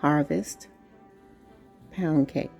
Harvest pound cake.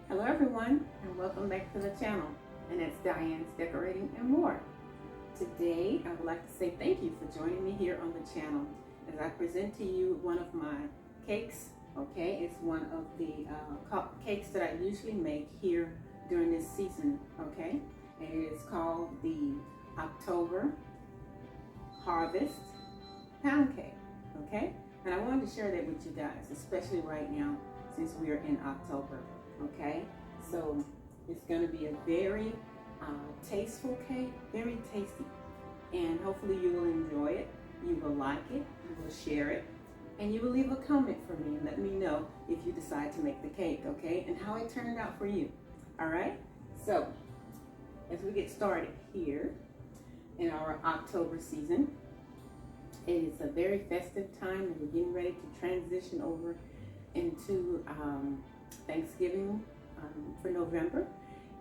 Hello everyone, and welcome back to the channel, and it's Diane's Decorating and More. Today I would like to say thank you for joining me here on the channel as I present to you one of my cakes. Okay, it's one of the cakes that I usually make here during this season. Okay, and it is called the October Harvest Pound Cake. Okay, and I wanted to share that with you guys, especially right now since we are in October. Okay, so it's going to be a very tasteful cake, very tasty, and hopefully you will enjoy it, you will like it, you will share it, and you will leave a comment for me and let me know if you decide to make the cake, okay, and how it turned out for you. All right, so as we get started here in our October season, it is a very festive time and we're getting ready to transition over into Thanksgiving for November,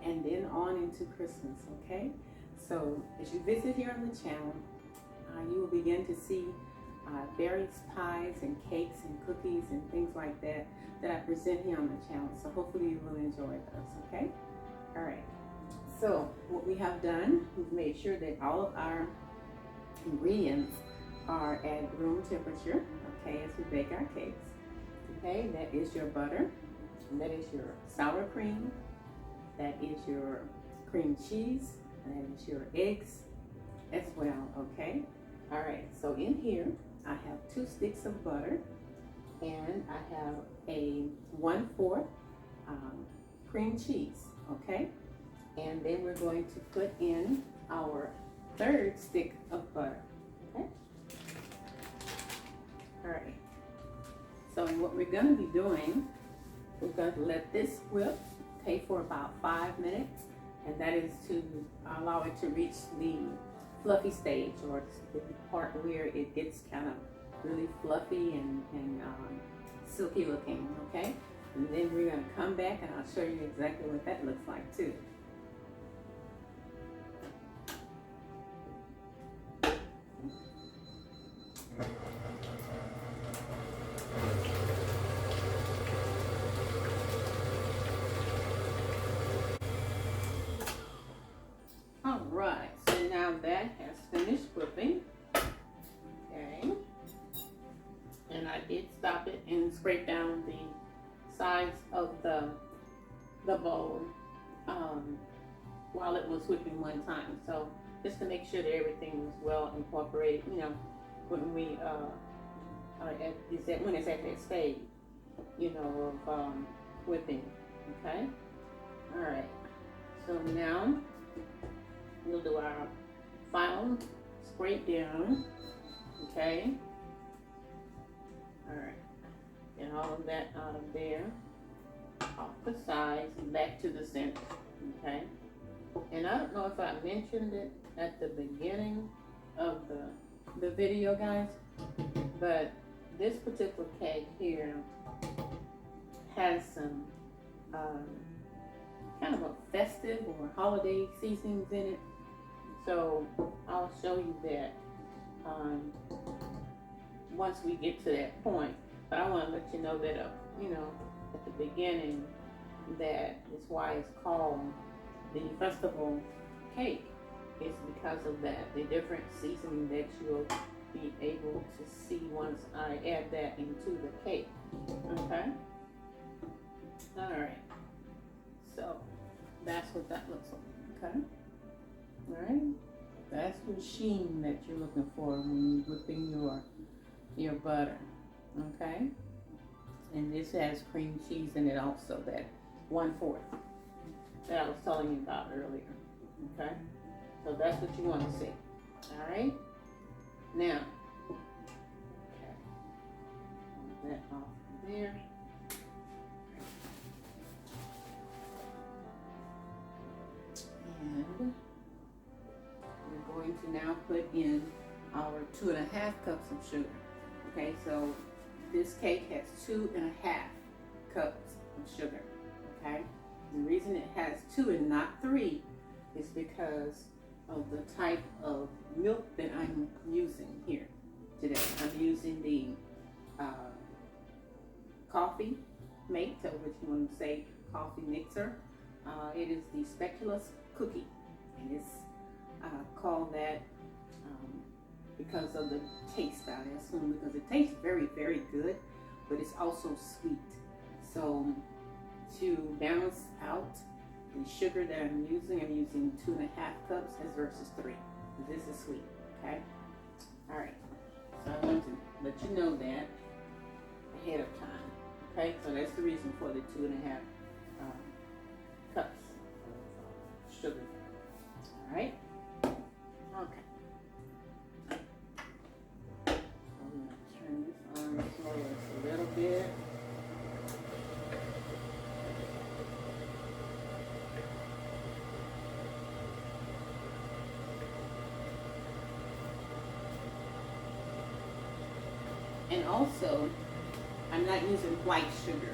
and then on into Christmas. Okay, so as you visit here on the channel, you will begin to see various pies and cakes and cookies and things like that that I present here on the channel. So hopefully you will enjoy those. Okay, all right, so what we have done, we've made sure that all of our ingredients are at room temperature, okay, as we bake our cakes. Okay, that is your butter, and that is your sour cream, that is your cream cheese, and that is your eggs as well. Okay, all right, so in here I have 2 sticks of butter, and I have a 1/4 cream cheese. Okay, and then we're going to put in our 3rd stick of butter. Okay, all right. So what we're going to be doing, we're going to let this whip for about 5 minutes, and that is to allow it to reach the fluffy stage, or the part where it gets kind of really fluffy and silky looking. Okay, and then we're going to come back and I'll show you exactly what that looks like too. All right, so now that has finished whipping. Okay, and I did stop it and scrape down the sides of the bowl while it was whipping one time. So just to make sure that everything was well incorporated, you know, when we when it's at that stage, you know, of whipping. Okay, all right. So now we'll do our final scrape down. Okay, all right. Get all of that out of there, off the sides and back to the center. Okay, and I don't know if I mentioned it at the beginning of the video, guys, but this particular cake here has some kind of a festive or holiday seasonings in it. So I'll show you that once we get to that point. But I want to let you know that, you know, at the beginning, that is why it's called the festival cake. It's because of that, the different seasoning that you'll be able to see once I add that into the cake. Okay? All right. So that's what that looks like. Okay? All right? That's the sheen that you're looking for when you're whipping your butter. Okay? And this has cream cheese in it also, that 1/4 that I was telling you about earlier. Okay? So that's what you want to see. All right? Now, okay. That off there. And we're going to now put in our 2½ cups of sugar. Okay, so this cake has 2½ cups of sugar. Okay, the reason it has 2 and not 3 is because of the type of milk that I'm using here today. I'm using the coffee mate, or what you want to say, coffee mixer. It is the speculoos cookie, and it's called that because of the taste, I assume, because it tastes very, very good, but it's also sweet. So to balance out the sugar that I'm using 2½ cups as versus 3. This is sweet, okay? All right, so I want to let you know that ahead of time, okay? So that's the reason for the 2½ cups of sugar. All right, okay. I'm gonna turn this on slow a little bit. And also, I'm not using white sugar,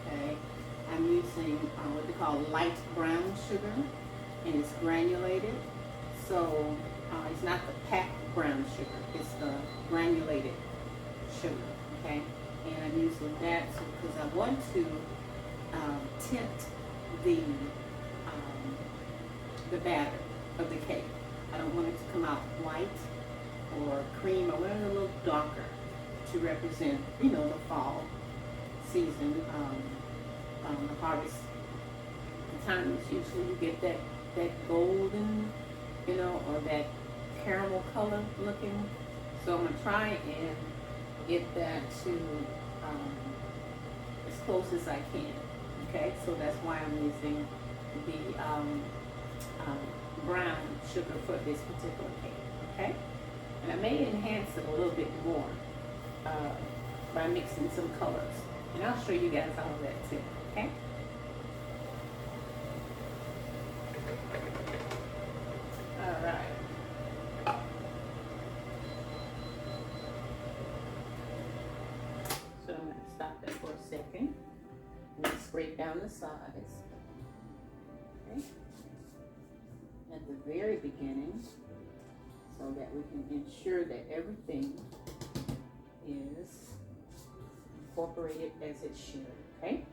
okay? I'm using what they call light brown sugar, and it's granulated. So it's not the packed brown sugar, it's the granulated sugar, okay? And I'm using that because I want to tint the batter of the cake. I don't want it to come out white or cream. I want it a little darker to represent, you know, the fall season, the harvest. The time is usually you get that golden, you know, or that caramel color looking. So I'm gonna try and get that to as close as I can. Okay, so that's why I'm using the brown sugar for this particular cake. Okay, and I may enhance it a little bit more by mixing some colors, and I'll show you guys all of that too. Okay. All right. So I'm going to stop that for a second and scrape down the sides. Okay. At the very beginning, so that we can ensure that everything is incorporated as it should, okay?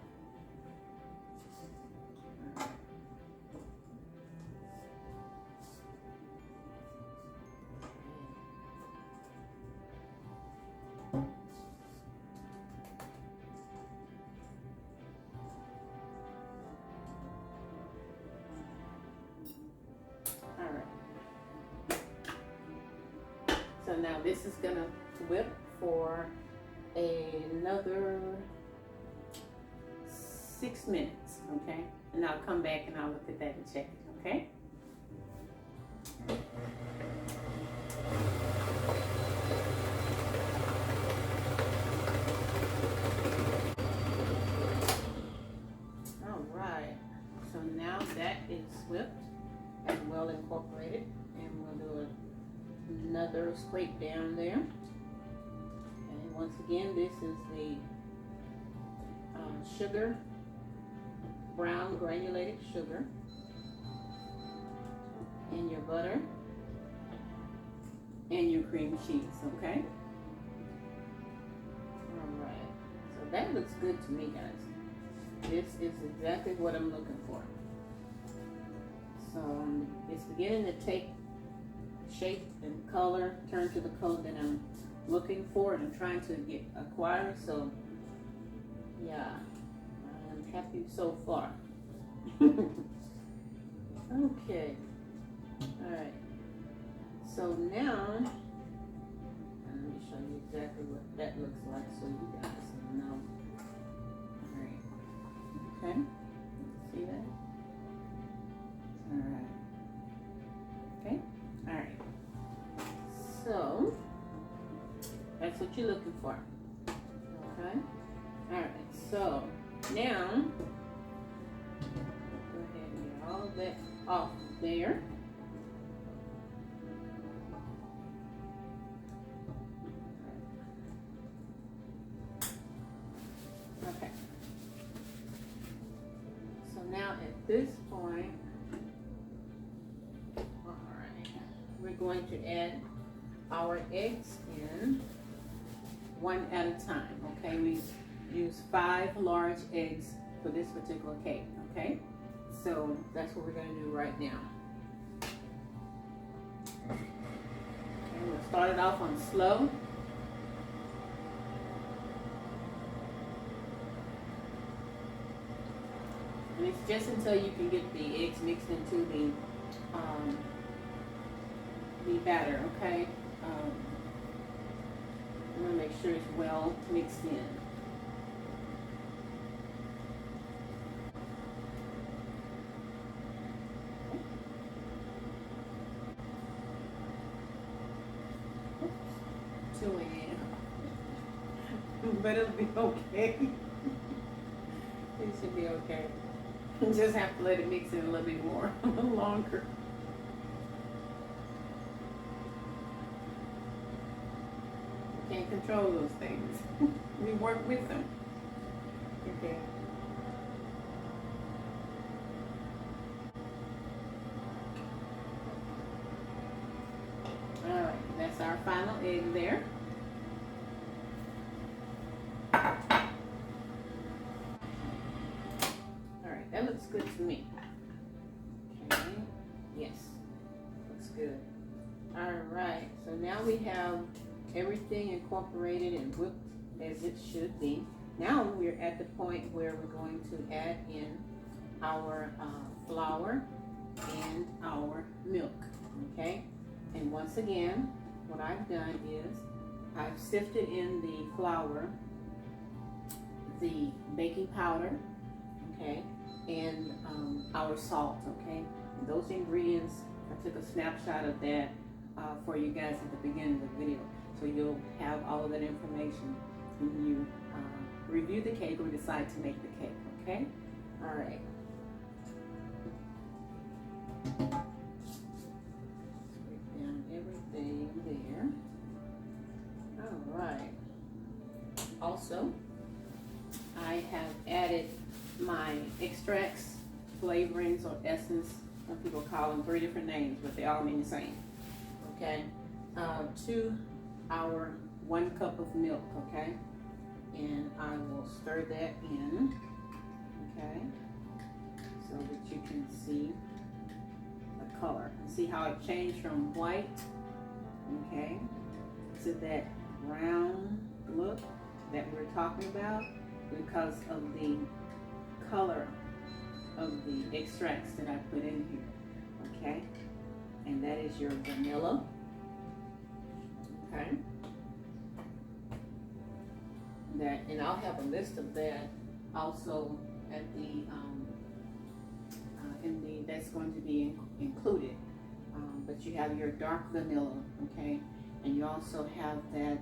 All right. So now this is gonna whip for another 6 minutes, okay? And I'll come back and I'll look at that and check it, okay? All right, so now that is whipped and well incorporated, and we'll do another scrape down there. Once again, this is the sugar, brown granulated sugar, and your butter, and your cream cheese, okay? All right, so that looks good to me, guys. This is exactly what I'm looking for. So it's beginning to take shape and color, turn to the color that I'm looking for and trying to acquire. So yeah, I'm happy so far. Okay, all right, so now let me show you exactly what that looks like so you guys know. All right, okay, see that? All right, okay, all right, so that's what you're looking for, okay? So now, go ahead and get all of that off there. Okay. So now at this point, all right, we're going to add our eggs in one at a time. Okay, we use 5 large eggs for this particular cake. Okay, so that's what we're going to do right now. Okay, we'll start it off on slow. And it's just until you can get the eggs mixed into the batter, okay? You want to make sure it's well mixed in. Too in. But it'll be okay. It should be okay. You just have to let it mix in a little bit more, a little longer. You can't control those things. We work with them. Okay. All right, that's our final egg there. That looks good to me. Okay, yes, looks good. All right, so now we have everything incorporated and whipped as it should be. Now we're at the point where we're going to add in our flour and our milk, okay? And once again, what I've done is I've sifted in the flour, the baking powder, okay? And our salt, okay? And those ingredients, I took a snapshot of that for you guys at the beginning of the video. So you'll have all of that information when you review the cake or decide to make the cake, okay? All right. Scrape down everything there. All right. Also, I have added my extracts, flavorings, or essence. Some people call them 3 different names, but they all mean the same. Okay, to our 1 cup of milk. Okay, and I will stir that in. Okay, so that you can see the color and see how it changed from white, okay, to that brown look that we're talking about because of the color of the extracts that I put in here, okay? And that is your vanilla, okay? That, and I'll have a list of that also at the that's going to be included. But you have your dark vanilla, okay? And you also have that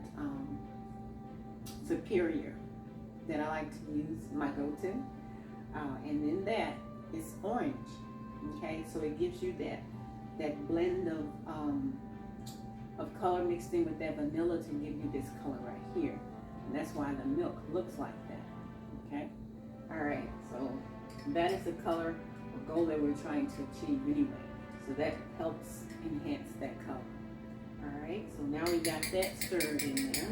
superior that I like to use, my go-to. And then that is orange, okay? So it gives you that blend of color mixed in with that vanilla to give you this color right here. And that's why the milk looks like that, okay? All right, so that is the color or goal that we're trying to achieve anyway. So that helps enhance that color. All right, so now we got that stirred in there.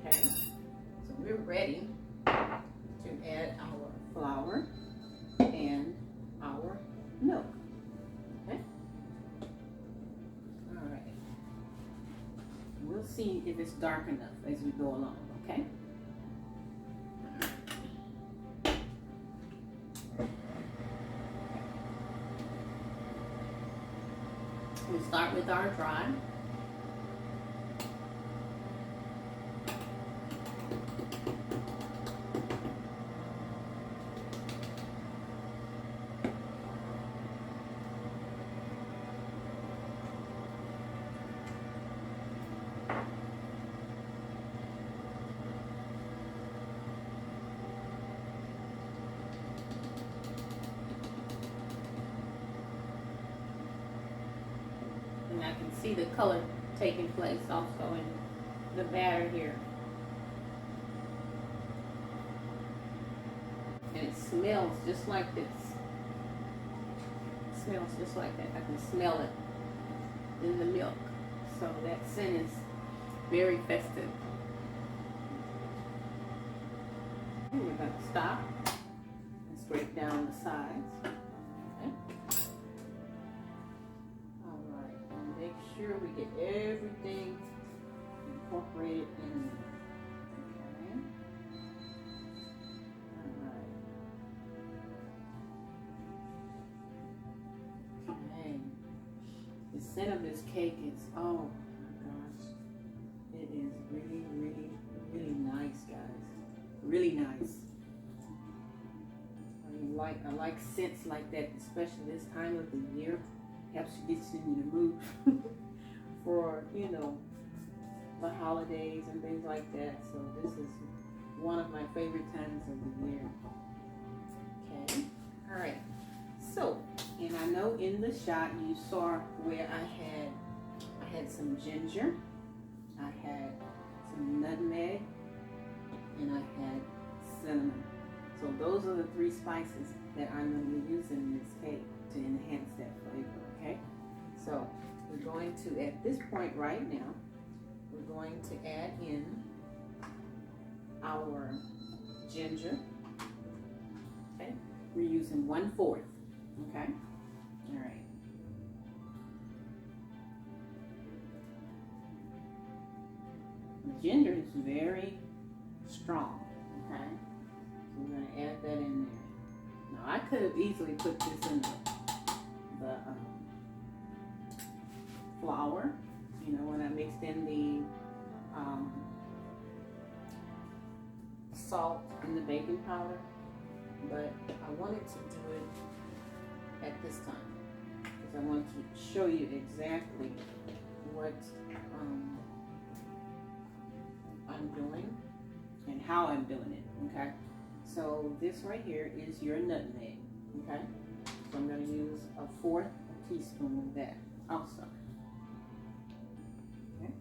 Okay, so we're ready to add our flour and our milk. Okay. All right. We'll see if it's dark enough as we go along. Okay. We start with our dry. And I can see the color taking place also in the batter here. And it smells just like this. It smells just like that. I can smell it in the milk. So that scent is very festive. And we're going to stop and scrape down the sides. Okay. All right. And make sure we get everything incorporated in there. Okay. All right. Okay. The scent of this cake is, oh my gosh, it is really, really, really nice, guys. Really nice. I like scents like that, especially this time of the year. Helps you get you in the mood for, you know, the holidays and things like that. So this is one of my favorite times of the year. Okay. All right. So, and I know in the shot you saw where I had some ginger, I had some nutmeg, and I had cinnamon. So those are the 3 spices that I'm going to be using in this cake to enhance that flavor, okay? So we're going to, at this point right now, we're going to add in our ginger, okay? We're using 1/4, okay? All right. The ginger is very strong, okay? So we're going to add that in there. Now I could have easily put this in the flour, you know, when I mixed in the salt and the baking powder, but I wanted to do it at this time because I want to show you exactly what I'm doing and how I'm doing it, okay? So this right here is your nutmeg, okay? So I'm going to use a 1/4 teaspoon of that also. Okay,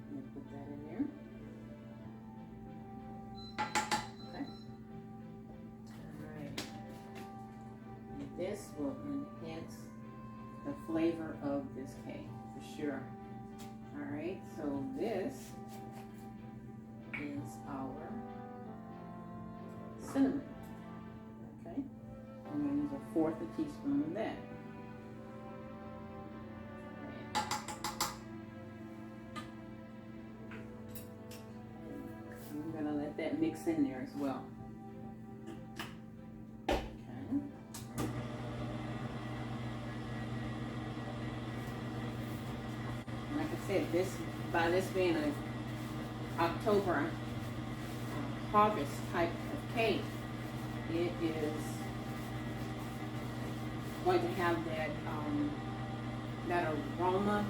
I'm going to put that in there. Okay, all right. And this will enhance the flavor of this cake for sure. All right, so this is our cinnamon. Okay, I'm going to use a 1/4 teaspoon of that. Right. I'm going to let that mix in there as well. Okay. Like I said, by this being an October harvest type of cake, it is going to have that that aroma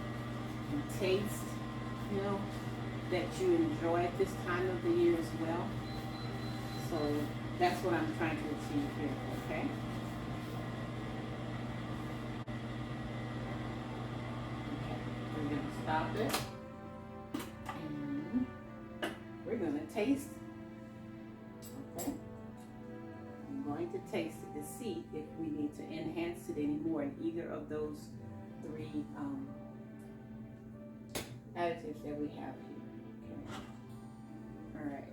and taste, you know, that you enjoy at this time of the year as well. So that's what I'm trying to achieve here, okay? Okay, we're going to stop it. And we're going to taste. Okay? I'm going to taste it to see if we need to enhance it anymore in either of those 3 additives that we have here. Okay. All right.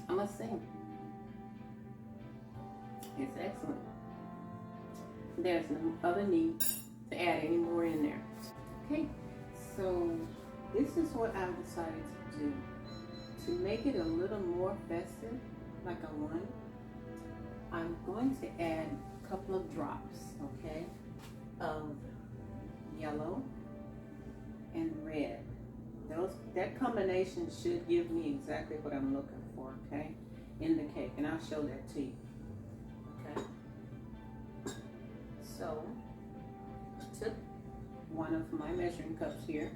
I must say, it's excellent. There's no other need to add any more in there. Okay, so this is what I've decided to do. To make it a little more festive, like I want, I'm going to add a couple of drops, okay, of yellow and red. That combination should give me exactly what I'm looking for, okay, in the cake, and I'll show that to you, okay. So I took one of my measuring cups here,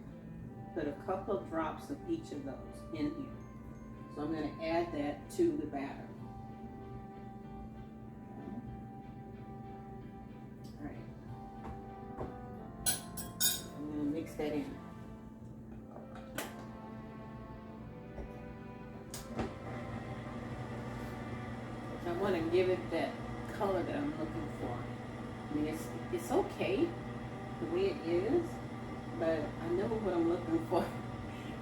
put a couple of drops of each of those in here. So I'm going to add that to the batter. All right. I'm going to mix that in. I want to give it that color that I'm looking for. I mean, it's okay the way it is, but I know what I'm looking for.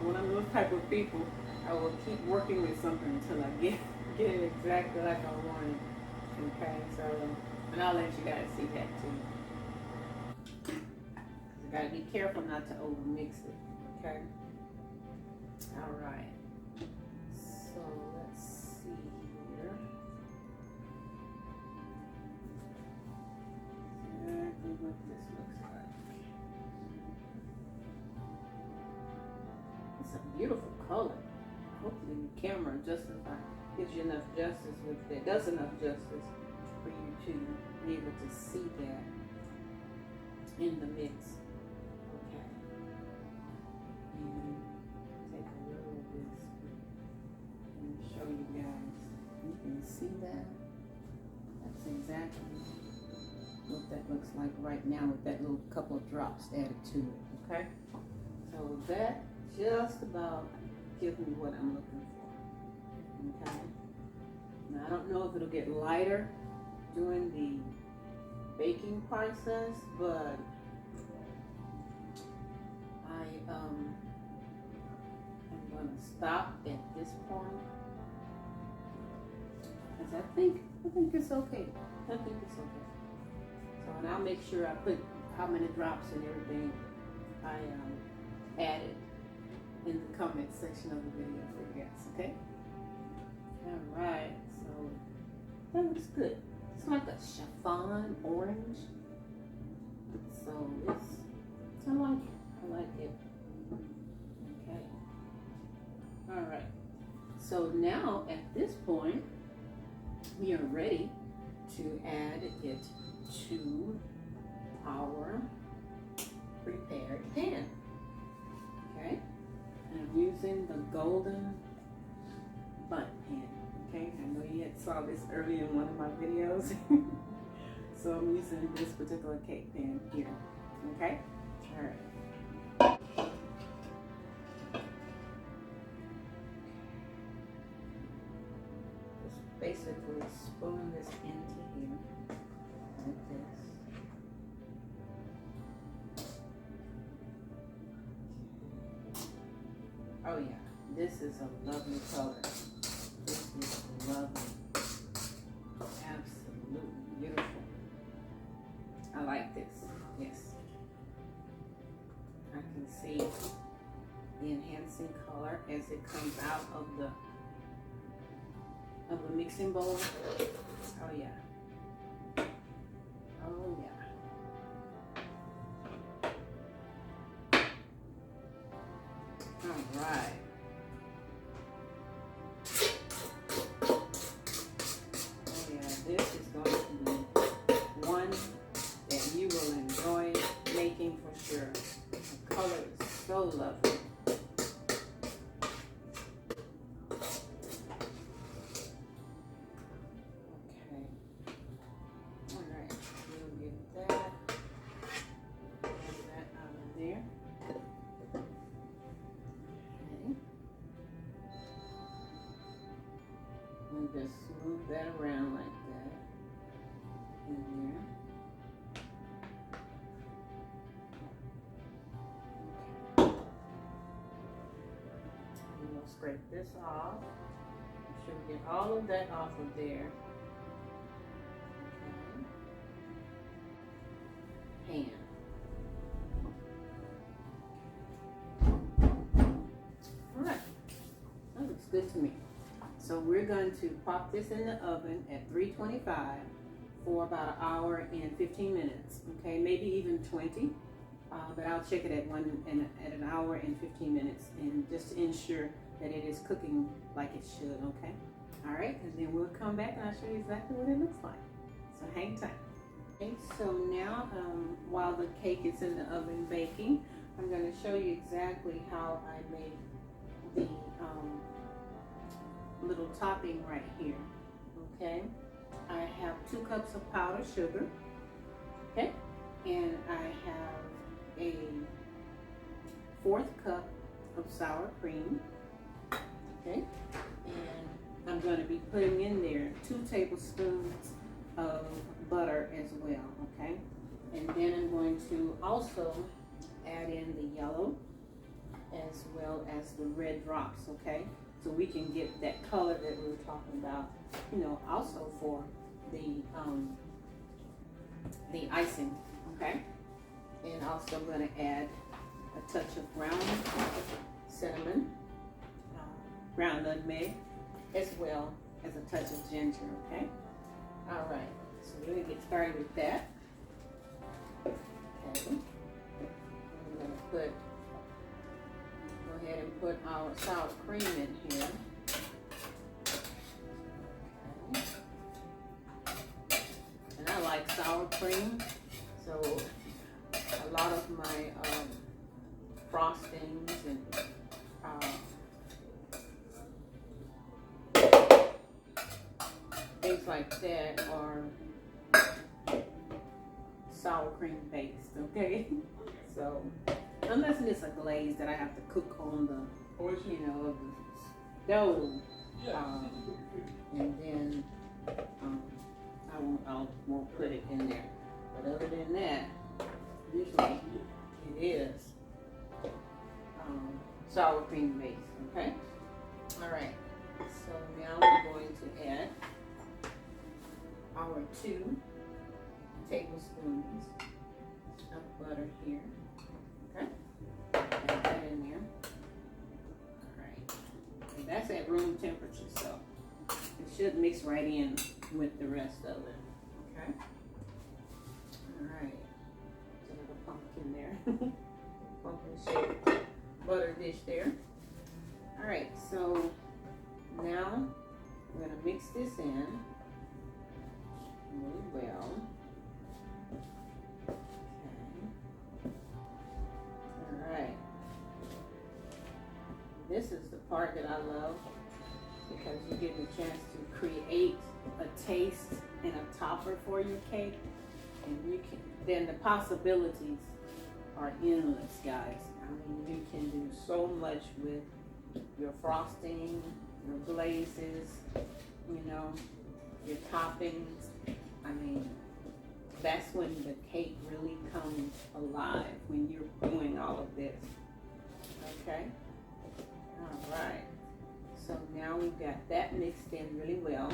When I'm those type of people, I will keep working with something until I get it exactly like I want it. Okay, so, and I'll let you guys see that too. You gotta be careful not to over mix it. Okay. All right. So let's see here. Exactly what this looks like. It's a beautiful color. Hopefully the camera gives you enough justice with it. Does enough justice for you to be able to see that in the mix. Okay. And take a little of this and show you guys. You can see that. That's exactly what that looks like right now with that little couple of drops added to it. Okay. So that just about gives me what I'm looking for. Okay. Now I don't know if it'll get lighter during the baking process, but I'm gonna stop at this point because I think it's okay. I think it's okay. So, and I'll make sure I put how many drops and everything I added in the comment section of the video for you guys, okay? All right, so that looks good. It's like a chiffon orange. So I like it. Okay. All right. So now at this point, we are ready to add it to our prepared pan. Okay. And I'm using the golden bundt pan. Okay, I know you had saw this earlier in one of my videos. So I'm using this particular cake pan here. Okay, all right. Just basically spoon this into here like this. Oh yeah, this is a lovely color. This is lovely. Absolutely beautiful. I like this. Yes. I can see the enhancing color as it comes out of the mixing bowl. Oh yeah. Oh yeah. All right. This is going to be one that you will enjoy making for sure. The color is so lovely. Okay. All right. We'll get that. Get that out of there. Okay. And just smooth that around like that. In here. Okay. And we'll scrape this off. Make sure we get all of that off of there. Okay. Pan. Alright. That looks good to me. So we're going to pop this in the oven at 325 for about an hour and 15 minutes. Okay, maybe even 20. But I'll check it at an hour and 15 minutes, and just to ensure that it is cooking like it should. Okay. All right, and then we'll come back and I'll show you exactly what it looks like. So hang tight. Okay, so now while the cake is in the oven baking, I'm going to show you exactly how I make the little topping right here. Okay, I have 2 cups of powdered sugar. Okay, and I have a 1/4 cup of sour cream. Okay, and I'm going to be putting in there 2 tablespoons of butter as well. Okay, and then I'm going to also add in the yellow as well as the red drops. Okay, so we can get that color that we were talking about, you know, also for the icing. Okay, and also I'm going to add a touch of ground cinnamon, ground nutmeg, as well as a touch of ginger. Okay, all right, so we're going to get started with that. Okay, I'm going to go ahead and put our sour cream in here. Okay. And I like sour cream, so a lot of my frostings and things like that are sour cream based. Okay, so unless it's a glaze that I have to cook on the, you know, the dough, and then I won't put it in there. But other than that, usually it is sour cream based. Okay. All right. So now we're going to add our 2 tablespoons of butter here. Okay. Add that in there. All right. And that's at room temperature, so it should mix right in with the rest of it. Okay. All right. There's a little pumpkin there. Pumpkin shaped butter dish there. All right. So now we're gonna mix this in really well. Okay. All right. This is the part that I love because you get a chance to create a taste and a topper for your cake, and you can, then the possibilities are endless, guys. I mean, you can do so much with your frosting, your glazes, you know, your toppings. I mean, that's when the cake really comes alive, when you're doing all of this. Okay? All right. So now we've got that mixed in really well.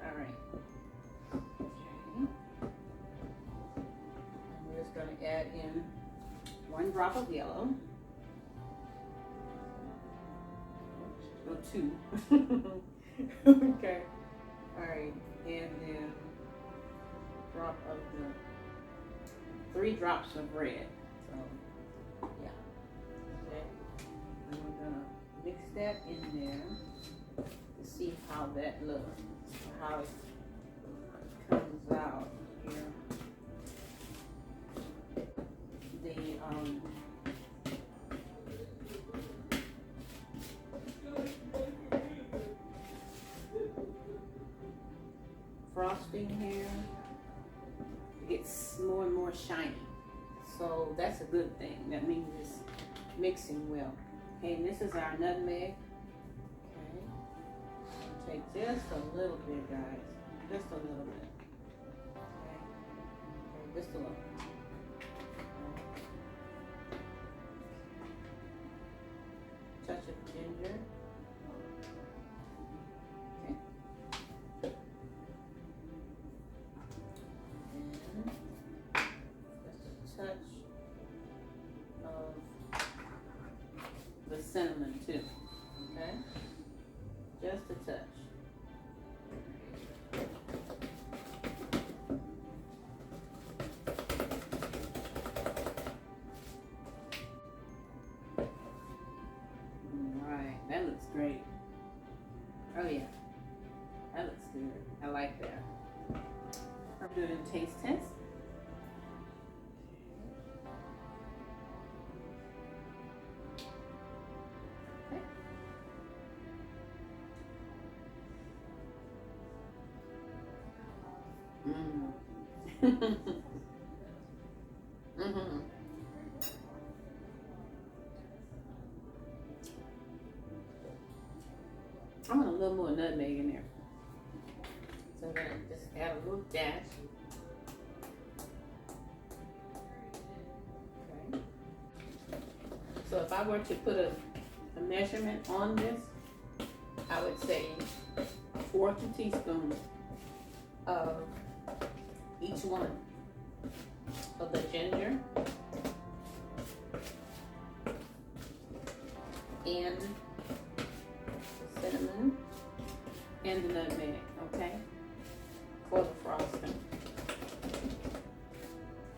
All right. Okay. And we're just going to add in 1 drop of yellow. No, 2. Okay. All right. And then drop of the 3 drops of red. So, yeah. Okay. And we're going to mix that in there to see how that looks, how it comes out here. The frosting here gets more and more shiny, so that's a good thing. That means it's mixing well. Okay, and this is our nutmeg. Okay, take just a little bit, guys, just a little bit. Okay, just a little. Touch of ginger. Okay. And just a touch of the cinnamon too. Okay? Just a touch. That looks great. Oh yeah, that looks good. I like that. Do a taste test. Okay. Mm-hmm. I want a little more nutmeg in there. So I'm gonna just add a little dash. Okay. So if I were to put a measurement on this, I would say 1/4 teaspoon of each one of the ginger and the cinnamon and the nutmeg, okay, for the frosting.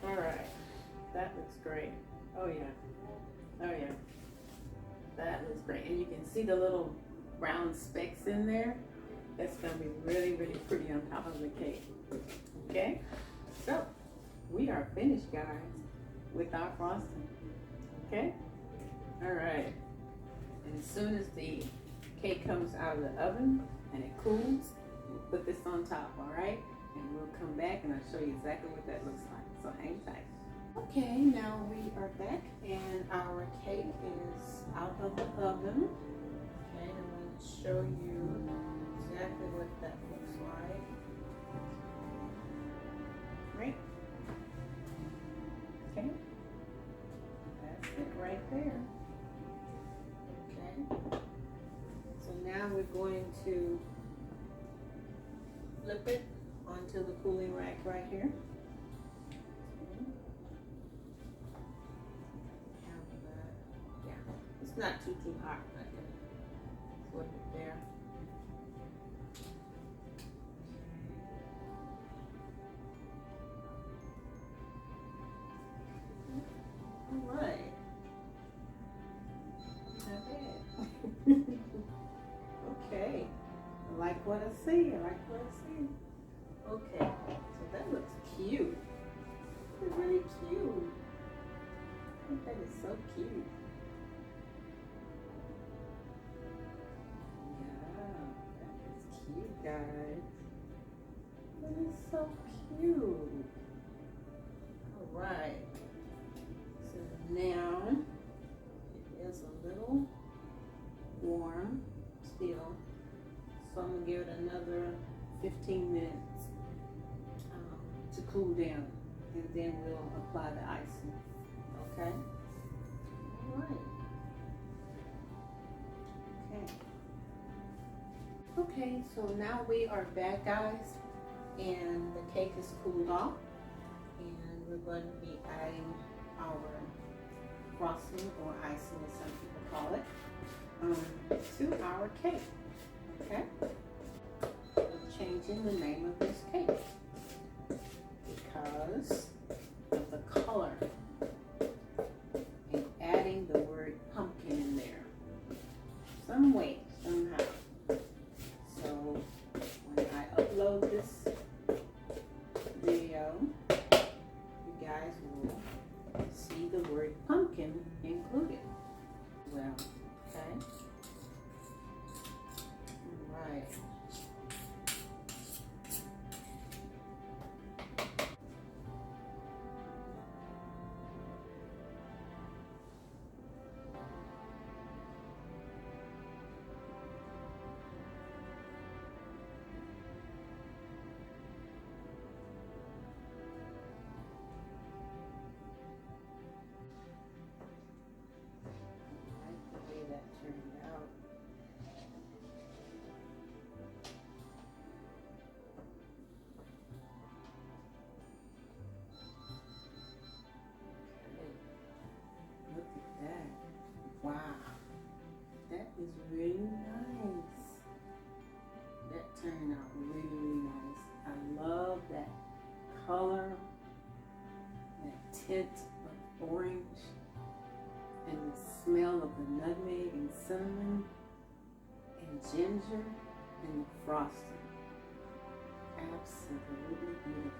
All right, that looks great. Oh yeah, oh yeah, that looks great. And you can see the little brown specks in there. That's gonna be really, really pretty on top of the cake. Okay, so we are finished, guys, with our frosting. Okay, all right. And as soon as the cake comes out of the oven and it cools, you put this on top, all right? And we'll come back and I'll show you exactly what that looks like. So hang tight. Okay, now we are back and our cake is out of the oven. Okay, I'm going to show you exactly what that looks like. Right? Okay. That's it right there. Okay. So now we're going to flip it onto the cooling rack right here. Yeah, it's not too hot. I can flip it there. All right. Not bad. Okay. I like what I see. I like what I see. Okay. So that looks cute. It's really cute. I think that is so cute. Yeah, that is cute, guys. That is so cute. All right. So now it is a little warm still. So I'm gonna give it another 15 minutes to cool down, and then we'll apply the icing. Okay. All right. Okay. Okay. So now we are back, guys, and the cake is cooled off, and we're going to be adding our frosting or icing, as some people call it, to our cake. Okay. I'm changing the name of this cake because of the color and adding the word pumpkin in there some way, somehow. So when I upload this video, you guys will see the word pumpkin included. Well, okay. All right. Wow, that is really nice. That turned out really, really nice. I love that color, that tint of orange, and the smell of the nutmeg and cinnamon and ginger and the frosting. Absolutely beautiful.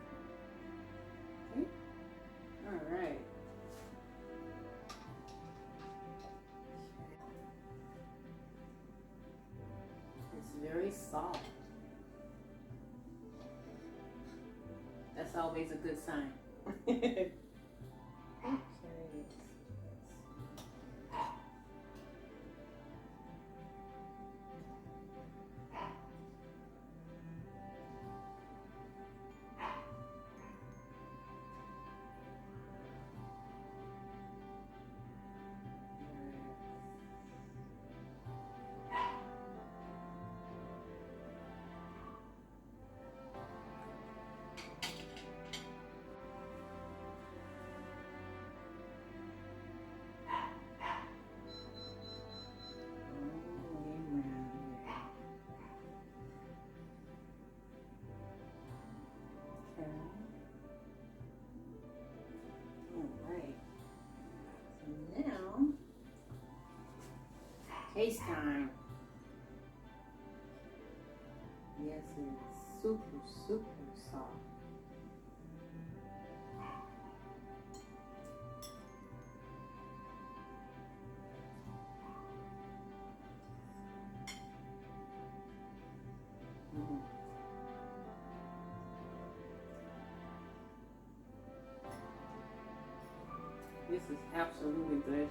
That's always a good sign. Okay. Alright. So now, taste time. Yes, it's super, super soft. This is absolutely delicious.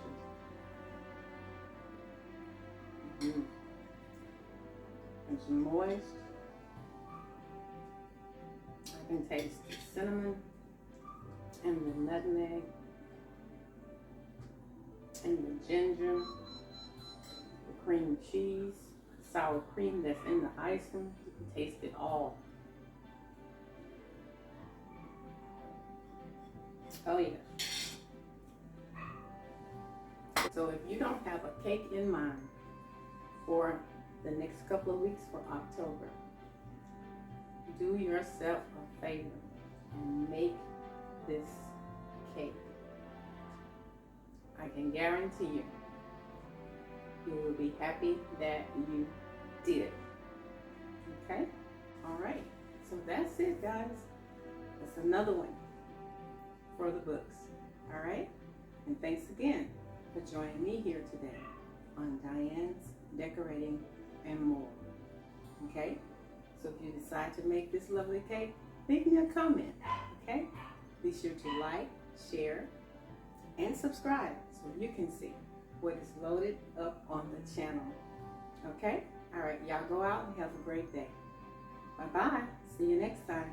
It's moist. I can taste the cinnamon and the nutmeg and the ginger, the cream cheese, sour cream that's in the icing. You can taste it all. Oh yeah. So if you don't have a cake in mind for the next couple of weeks for October, do yourself a favor and make this cake. I can guarantee you, you will be happy that you did it. Okay? All right. So that's it, guys. That's another one for the books. All right? And thanks again for joining me here today on Diane's Decorating and More. Okay? So if you decide to make this lovely cake, leave me a comment. Okay? Be sure to like, share, and subscribe so you can see what is loaded up on the channel. Okay? All right, y'all go out and have a great day. Bye-bye. See you next time.